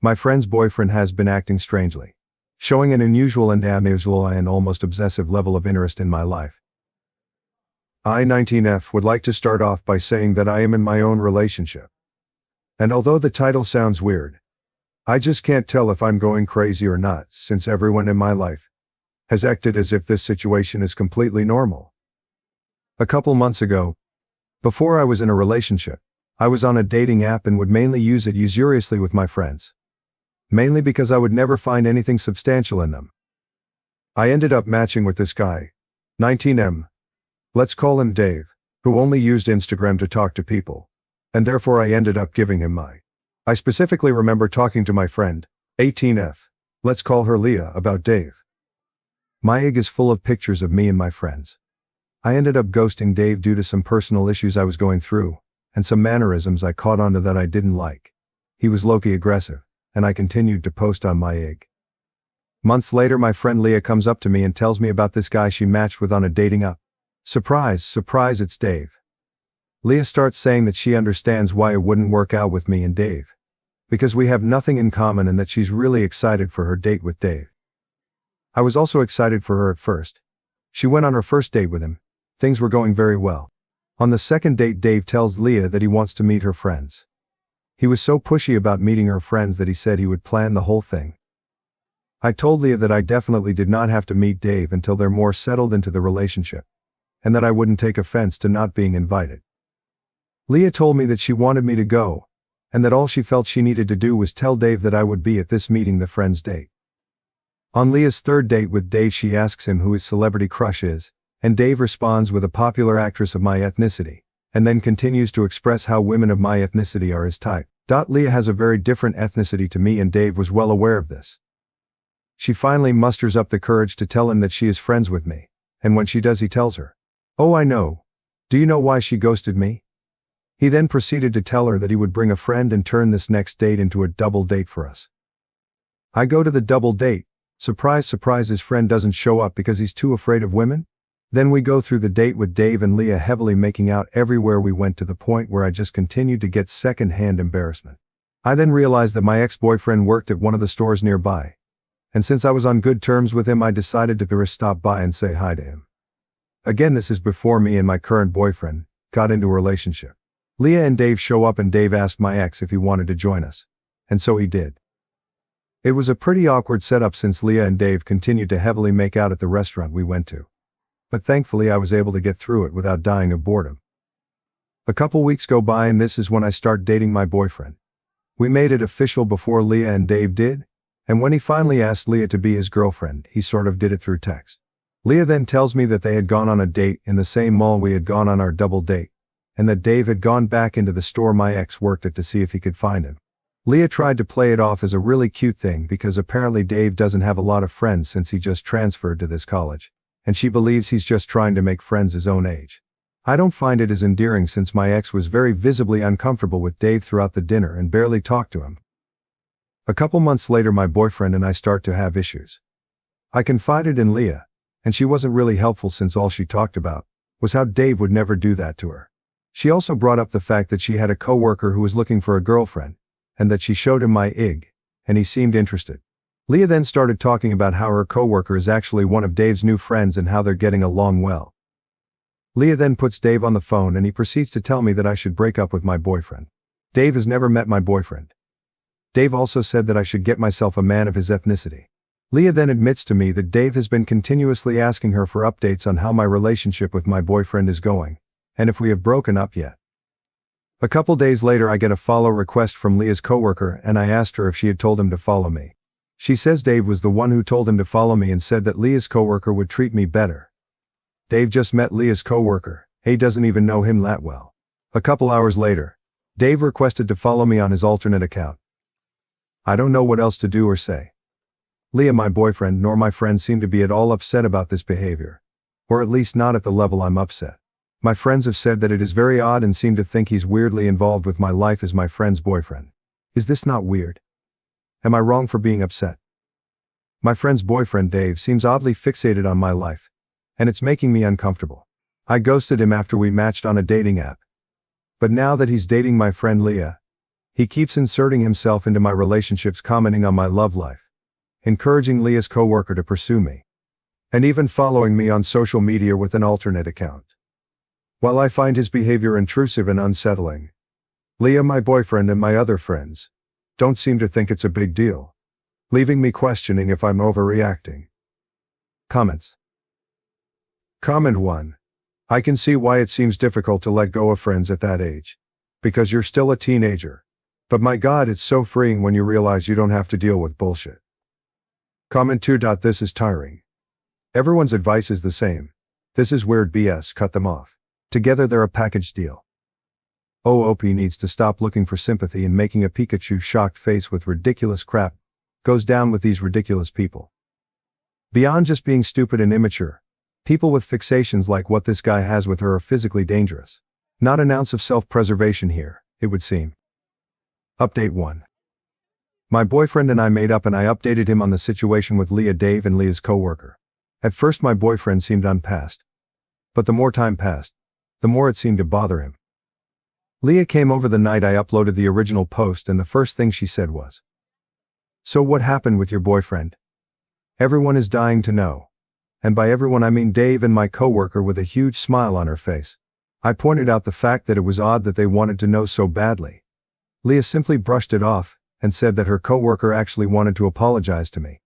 My friend's boyfriend has been acting strangely, showing an unusual and unusual and almost obsessive level of interest in my life. I, 19F, would like to start off by saying that I am in my own relationship. And although the title sounds weird, I just can't tell if I'm going crazy or not, since everyone in my life has acted as if this situation is completely normal. A couple months ago, before I was in a relationship, I was on a dating app and would mainly use it usuriously with my friends. Mainly because I would never find anything substantial in them. I ended up matching with this guy, 19M. Let's call him Dave, who only used Instagram to talk to people, and therefore I ended up giving him my. I specifically remember talking to my friend, 18F, let's call her Leah, about Dave. My IG is full of pictures of me and my friends. I ended up ghosting Dave due to some personal issues I was going through, and some mannerisms I caught onto that I didn't like. He was low-key aggressive, and I continued to post on my IG. Months later, my friend Leah comes up to me and tells me about this guy she matched with on a dating app. Surprise, surprise, it's Dave. Leah starts saying that she understands why it wouldn't work out with me and Dave, because we have nothing in common, and that she's really excited for her date with Dave. I was also excited for her at first. She went on her first date with him. Things were going very well. On the second date, Dave tells Leah that he wants to meet her friends. He was so pushy about meeting her friends that he said he would plan the whole thing. I told Leah that I definitely did not have to meet Dave until they're more settled into the relationship, and that I wouldn't take offense to not being invited. Leah told me that she wanted me to go, and that all she felt she needed to do was tell Dave that I would be at this meeting, the friends' date. On Leah's third date with Dave, she asks him who his celebrity crush is, and Dave responds with a popular actress of my ethnicity, and then continues to express how women of my ethnicity are his type. Leah has a very different ethnicity to me, and Dave was well aware of this. She finally musters up the courage to tell him that she is friends with me, and when she does, he tells her, "Oh, I know. Do you know why she ghosted me?" He then proceeded to tell her that he would bring a friend and turn this next date into a double date for us. I go to the double date. Surprise, surprise, his friend doesn't show up because he's too afraid of women. Then we go through the date with Dave and Leah heavily making out everywhere we went, to the point where I just continued to get second-hand embarrassment. I then realized that my ex-boyfriend worked at one of the stores nearby, and since I was on good terms with him, I decided to stop by and say hi to him. Again, this is before me and my current boyfriend got into a relationship. Leah and Dave show up, and Dave asked my ex if he wanted to join us, and so he did. It was a pretty awkward setup since Leah and Dave continued to heavily make out at the restaurant we went to. But thankfully I was able to get through it without dying of boredom. A couple weeks go by, and this is when I start dating my boyfriend. We made it official before Leah and Dave did, and when he finally asked Leah to be his girlfriend, he sort of did it through text. Leah then tells me that they had gone on a date in the same mall we had gone on our double date, and that Dave had gone back into the store my ex worked at to see if he could find him. Leah tried to play it off as a really cute thing because apparently Dave doesn't have a lot of friends since he just transferred to this college, and she believes he's just trying to make friends his own age. I don't find it as endearing since my ex was very visibly uncomfortable with Dave throughout the dinner and barely talked to him. A couple months later, my boyfriend and I start to have issues. I confided in Leah, and she wasn't really helpful since all she talked about was how Dave would never do that to her. She also brought up the fact that she had a coworker who was looking for a girlfriend, and that she showed him my IG, and he seemed interested. Leah then started talking about how her coworker is actually one of Dave's new friends and how they're getting along well. Leah then puts Dave on the phone, and he proceeds to tell me that I should break up with my boyfriend. Dave has never met my boyfriend. Dave also said that I should get myself a man of his ethnicity. Leah then admits to me that Dave has been continuously asking her for updates on how my relationship with my boyfriend is going, and if we have broken up yet. A couple days later, I get a follow request from Leah's coworker, and I asked her if she had told him to follow me. She says Dave was the one who told him to follow me and said that Leah's coworker would treat me better. Dave just met Leah's coworker. He doesn't even know him that well. A couple hours later, Dave requested to follow me on his alternate account. I don't know what else to do or say. Leah, my boyfriend, nor my friends seem to be at all upset about this behavior. Or at least not at the level I'm upset. My friends have said that it is very odd and seem to think he's weirdly involved with my life as my friend's boyfriend. Is this not weird? Am I wrong for being upset? My friend's boyfriend Dave seems oddly fixated on my life, and it's making me uncomfortable. I ghosted him after we matched on a dating app. But now that he's dating my friend Leah, He keeps inserting himself into my relationships, commenting on my love life, encouraging Leah's coworker to pursue me, and even following me on social media with an alternate account. While I find his behavior intrusive and unsettling, Leah, my boyfriend, and my other friends don't seem to think it's a big deal, leaving me questioning if I'm overreacting. Comments. Comment 1. I can see why it seems difficult to let go of friends at that age, because you're still a teenager. But my God, it's so freeing when you realize you don't have to deal with bullshit. Comment 2. This is tiring. Everyone's advice is the same. This is weird BS, cut them off. Together they're a package deal. OP needs to stop looking for sympathy and making a Pikachu shocked face with ridiculous crap goes down with these ridiculous people. Beyond just being stupid and immature, people with fixations like what this guy has with her are physically dangerous. Not an ounce of self-preservation here, it would seem. Update 1. My boyfriend and I made up and I updated him on the situation with Leah, Dave, and Leah's coworker. At first my boyfriend seemed unpassed. But the more time passed, the more it seemed to bother him. Leah came over the night I uploaded the original post and the first thing she said was, "So what happened with your boyfriend? Everyone is dying to know." And by everyone I mean Dave and my coworker with a huge smile on her face. I pointed out the fact that it was odd that they wanted to know so badly. Leah simply brushed it off and said that her coworker actually wanted to apologize to me.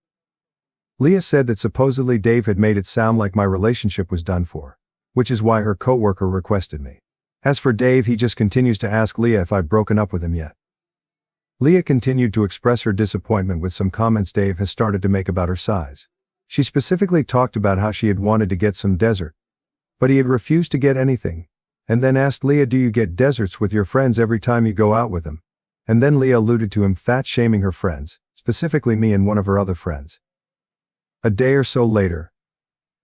Leah said that supposedly Dave had made it sound like my relationship was done for, which is why her coworker requested me. As for Dave, he just continues to ask Leah if I've broken up with him yet. Leah continued to express her disappointment with some comments Dave has started to make about her size. She specifically talked about how she had wanted to get some dessert, but he had refused to get anything, and then asked Leah, "Do you get desserts with your friends every time you go out with them?" And then Leah alluded to him fat-shaming her friends, specifically me and one of her other friends. A day or so later,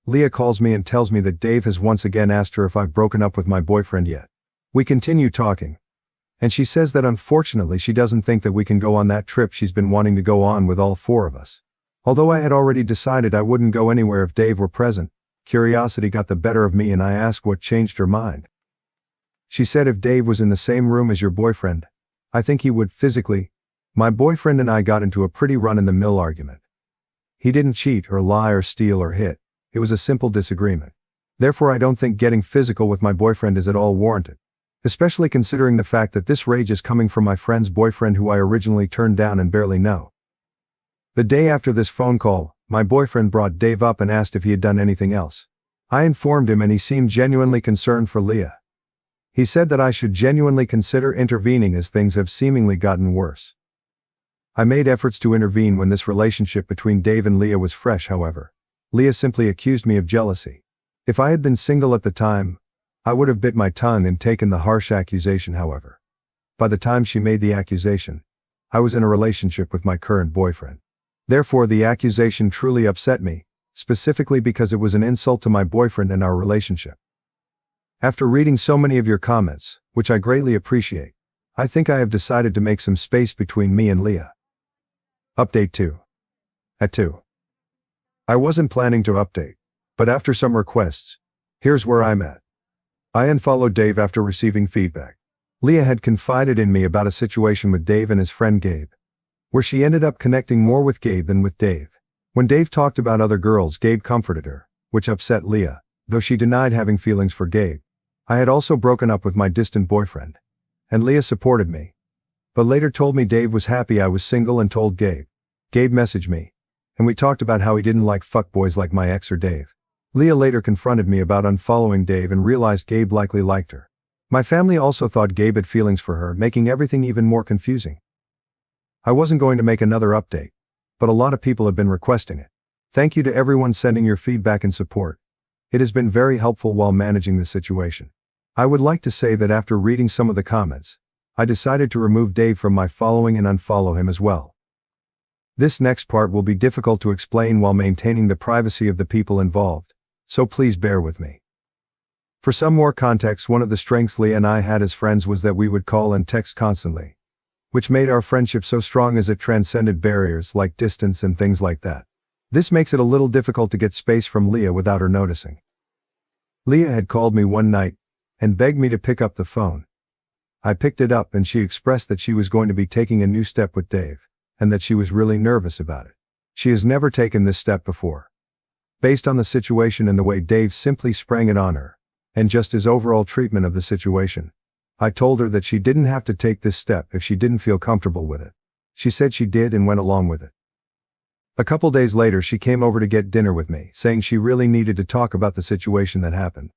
Leah calls me and tells me that Dave has once again asked her if I've broken up with my boyfriend yet. We continue talking, and she says that unfortunately she doesn't think that we can go on that trip she's been wanting to go on with all four of us. Although I had already decided I wouldn't go anywhere if Dave were present, curiosity got the better of me and I asked what changed her mind. She said if Dave was in the same room as your boyfriend, I think he would physically. My boyfriend and I got into a pretty run-in-the-mill argument. He didn't cheat or lie or steal or hit. It was a simple disagreement. Therefore I don't think getting physical with my boyfriend is at all warranted. Especially considering the fact that this rage is coming from my friend's boyfriend who I originally turned down and barely know. The day after this phone call, my boyfriend brought Dave up and asked if he had done anything else. I informed him and he seemed genuinely concerned for Leah. He said that I should genuinely consider intervening as things have seemingly gotten worse. I made efforts to intervene when this relationship between Dave and Leah was fresh, however. Leah simply accused me of jealousy. If I had been single at the time, I would have bit my tongue and taken the harsh accusation, however. By the time she made the accusation, I was in a relationship with my current boyfriend. Therefore the accusation truly upset me, specifically because it was an insult to my boyfriend and our relationship. After reading so many of your comments, which I greatly appreciate, I think I have decided to make some space between me and Leah. Update 2. At 2. I wasn't planning to update, but after some requests, here's where I'm at. I unfollowed Dave after receiving feedback. Leah had confided in me about a situation with Dave and his friend Gabe, where she ended up connecting more with Gabe than with Dave. When Dave talked about other girls, Gabe comforted her, which upset Leah, though she denied having feelings for Gabe. I had also broken up with my distant boyfriend, and Leah supported me, but later told me Dave was happy I was single and told Gabe. Gabe messaged me, and we talked about how he didn't like fuckboys like my ex or Dave. Leah later confronted me about unfollowing Dave and realized Gabe likely liked her. My family also thought Gabe had feelings for her, making everything even more confusing. I wasn't going to make another update, but a lot of people have been requesting it. Thank you to everyone sending your feedback and support. It has been very helpful while managing the situation. I would like to say that after reading some of the comments, I decided to remove Dave from my following and unfollow him as well. This next part will be difficult to explain while maintaining the privacy of the people involved, so please bear with me. For some more context, one of the strengths Leah and I had as friends was that we would call and text constantly, which made our friendship so strong as it transcended barriers like distance and things like that. This makes it a little difficult to get space from Leah without her noticing. Leah had called me one night and begged me to pick up the phone. I picked it up and she expressed that she was going to be taking a new step with Dave, and that she was really nervous about it. She has never taken this step before. Based on the situation and the way Dave simply sprang it on her, and just his overall treatment of the situation, I told her that she didn't have to take this step if she didn't feel comfortable with it. She said she did and went along with it. A couple days later she came over to get dinner with me, saying she really needed to talk about the situation that happened.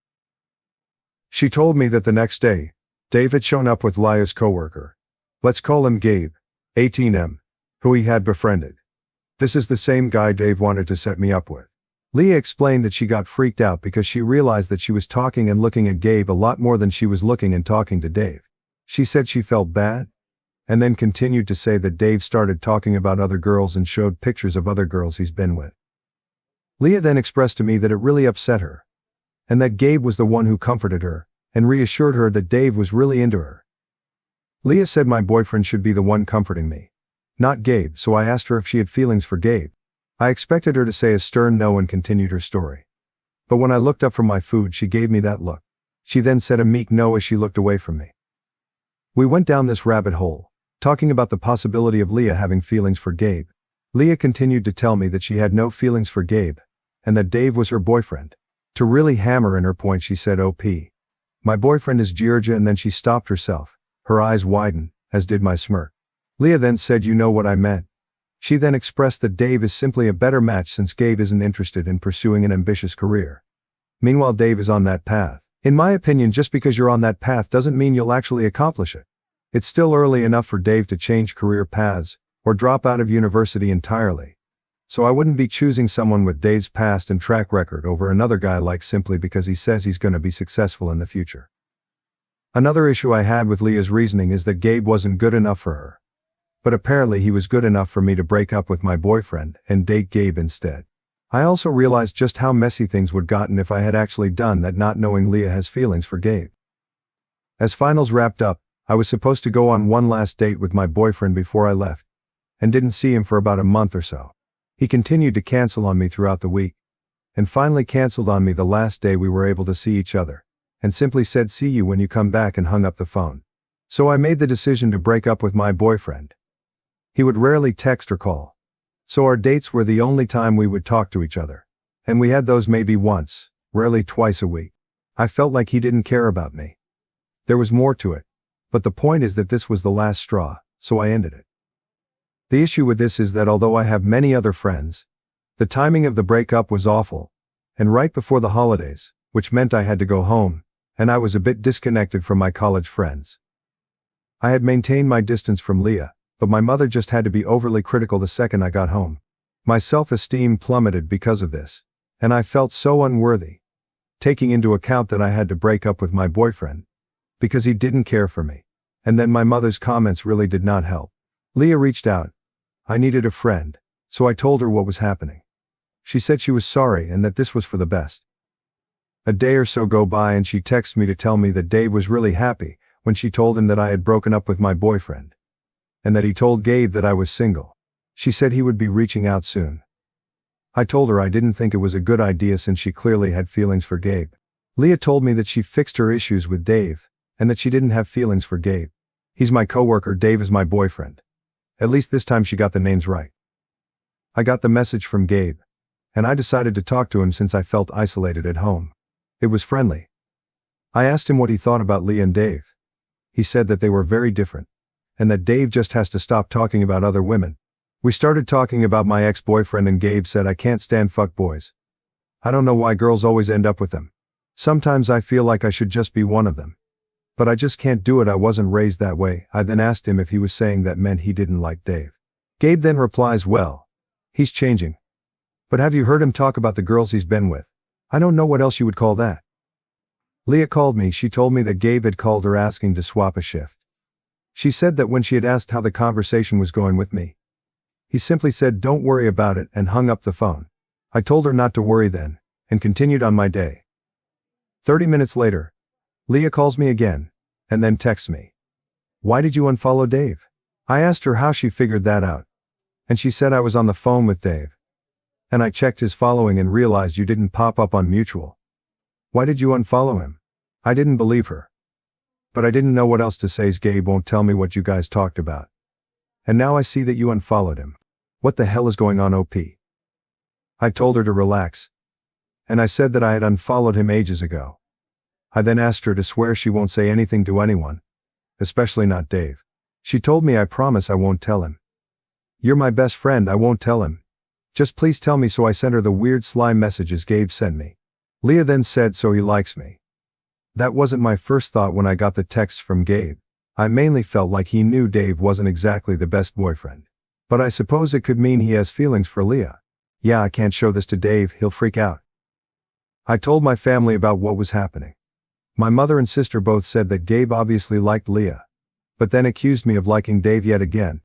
She told me that the next day, Dave had shown up with Leah's coworker. Let's call him Gabe, 18M, who he had befriended. This is the same guy Dave wanted to set me up with. Leah explained that she got freaked out because she realized that she was talking and looking at Gabe a lot more than she was looking and talking to Dave. She said she felt bad, and then continued to say that Dave started talking about other girls and showed pictures of other girls he's been with. Leah then expressed to me that it really upset her, and that Gabe was the one who comforted her, and reassured her that Dave was really into her. Leah said my boyfriend should be the one comforting me, not Gabe, so I asked her if she had feelings for Gabe. I expected her to say a stern no and continued her story. But when I looked up from my food she gave me that look. She then said a meek no as she looked away from me. We went down this rabbit hole, talking about the possibility of Leah having feelings for Gabe. Leah continued to tell me that she had no feelings for Gabe, and that Dave was her boyfriend. To really hammer in her point she said OP. My boyfriend is Georgia, and then she stopped herself. Her eyes widened, as did my smirk. Leah then said you know what I meant. She then expressed that Dave is simply a better match since Gabe isn't interested in pursuing an ambitious career. Meanwhile Dave is on that path. In my opinion, just because you're on that path doesn't mean you'll actually accomplish it. It's still early enough for Dave to change career paths, or drop out of university entirely. So I wouldn't be choosing someone with Dave's past and track record over another guy like simply because he says he's going to be successful in the future. Another issue I had with Leah's reasoning is that Gabe wasn't good enough for her. But apparently he was good enough for me to break up with my boyfriend and date Gabe instead. I also realized just how messy things would gotten if I had actually done that, not knowing Leah has feelings for Gabe. As finals wrapped up, I was supposed to go on one last date with my boyfriend before I left, and didn't see him for about a month or so. He continued to cancel on me throughout the week, and finally canceled on me the last day we were able to see each other, and simply said see you when you come back and hung up the phone. So I made the decision to break up with my boyfriend. He would rarely text or call, so our dates were the only time we would talk to each other, and we had those maybe once, rarely twice a week. I felt like he didn't care about me. There was more to it, but the point is that this was the last straw, so I ended it. The issue with this is that although I have many other friends, the timing of the breakup was awful, and right before the holidays, which meant I had to go home, and I was a bit disconnected from my college friends. I had maintained my distance from Leah, but my mother just had to be overly critical the second I got home. My self-esteem plummeted because of this, and I felt so unworthy, taking into account that I had to break up with my boyfriend, because he didn't care for me, and then my mother's comments really did not help. Leah reached out. I needed a friend, so I told her what was happening. She said she was sorry and that this was for the best. A day or so go by and she texted me to tell me that Dave was really happy when she told him that I had broken up with my boyfriend, and that he told Gabe that I was single. She said he would be reaching out soon. I told her I didn't think it was a good idea since she clearly had feelings for Gabe. Leah told me that she fixed her issues with Dave, and that she didn't have feelings for Gabe. He's my coworker, Dave is my boyfriend. At least this time she got the names right. I got the message from Gabe, and I decided to talk to him since I felt isolated at home. It was friendly. I asked him what he thought about Leah and Dave. He said that they were very different, and that Dave just has to stop talking about other women. We started talking about my ex-boyfriend and Gabe said I can't stand fuckboys. I don't know why girls always end up with them. Sometimes I feel like I should just be one of them. But I just can't do it, I wasn't raised that way. I then asked him if he was saying that meant he didn't like Dave. Gabe then replies, well, he's changing. But have you heard him talk about the girls he's been with? I don't know what else you would call that. Leah called me, she told me that Gabe had called her asking to swap a shift. She said that when she had asked how the conversation was going with me, he simply said don't worry about it and hung up the phone. I told her not to worry then, and continued on my day. 30 minutes later, Leah calls me again, and then texts me. Why did you unfollow Dave? I asked her how she figured that out, and she said I was on the phone with Dave. And I checked his following and realized you didn't pop up on mutual. Why did you unfollow him? I didn't believe her. But I didn't know what else to say as Gabe won't tell me what you guys talked about. And now I see that you unfollowed him. What the hell is going on, OP? I told her to relax. And I said that I had unfollowed him ages ago. I then asked her to swear she won't say anything to anyone. Especially not Dave. She told me I promise I won't tell him. You're my best friend, I won't tell him. Just please tell me, so I sent her the weird slime messages Gabe sent me. Leah then said so he likes me. That wasn't my first thought when I got the texts from Gabe. I mainly felt like he knew Dave wasn't exactly the best boyfriend. But I suppose it could mean he has feelings for Leah. Yeah, I can't show this to Dave, he'll freak out. I told my family about what was happening. My mother and sister both said that Gabe obviously liked Leah. But then accused me of liking Dave yet again,